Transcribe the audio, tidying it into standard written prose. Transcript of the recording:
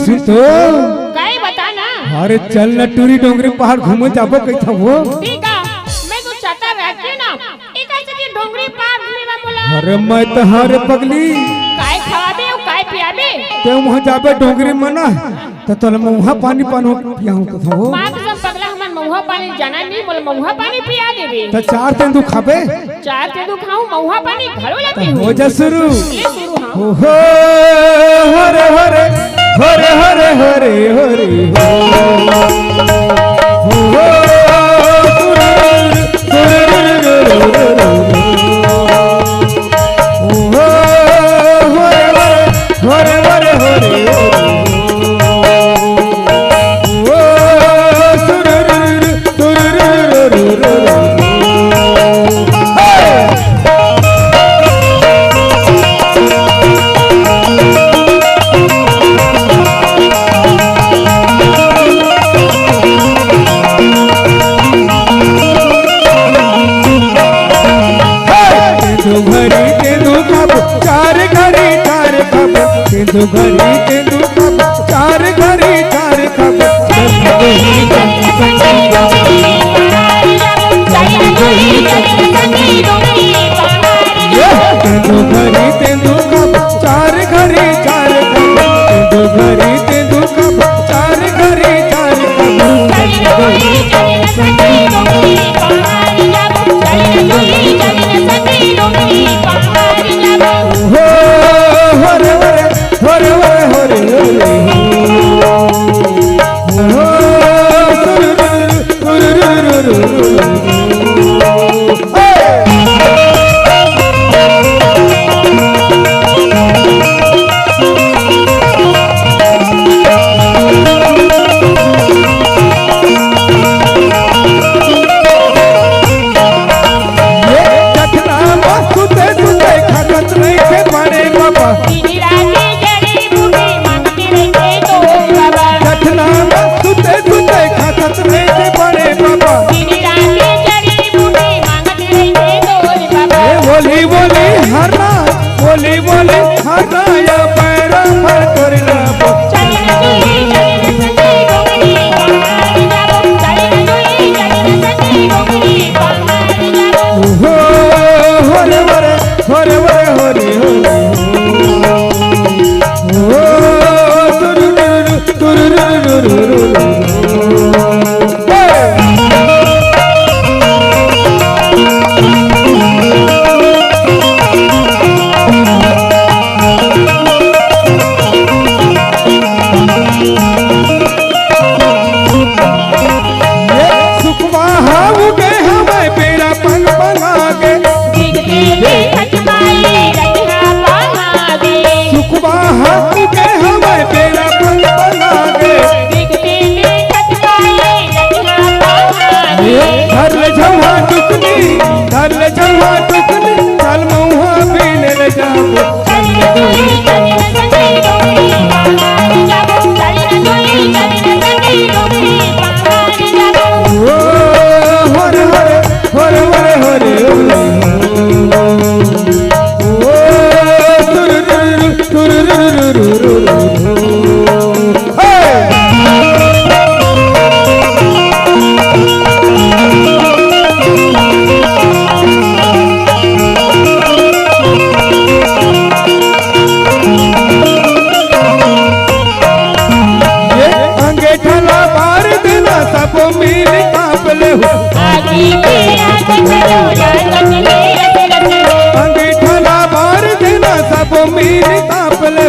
सुन तो काई बता ना। अरे चल न टूरी डोंगरी पहाड़ घूमे जाबो कैथा वो। ठीक है मैं तो चाहता रहती ना एक ऐसे डोंगरी पहाड़ घूमेवा बोला। अरे मैं तो हारे पगली काय खावे और काय पियाबे ते वहां जाबे डोंगरी मना तो तोल मौहा पानी पियाऊं तो था वो। मां कसम पगला हमन मौहा पानी जाना नहीं बोल मौहा पानी पिया देबे तो 4 तेंदु खाबे 4 तेंदु खाऊं मौहा पानी घरो ले पी हो जा शुरू। ले शुरू हां हो हरे हरे हरे हरे हरे हरे हो तेंदु घरी तेंदु कब 4 घरी 4 कब तेंदु घरी तेंदु कब 4 घरी 4 कब तेंदु घरी तेंदु कब 4 घरी 4 कब अंगीठा बार देना सब मीर ताप ले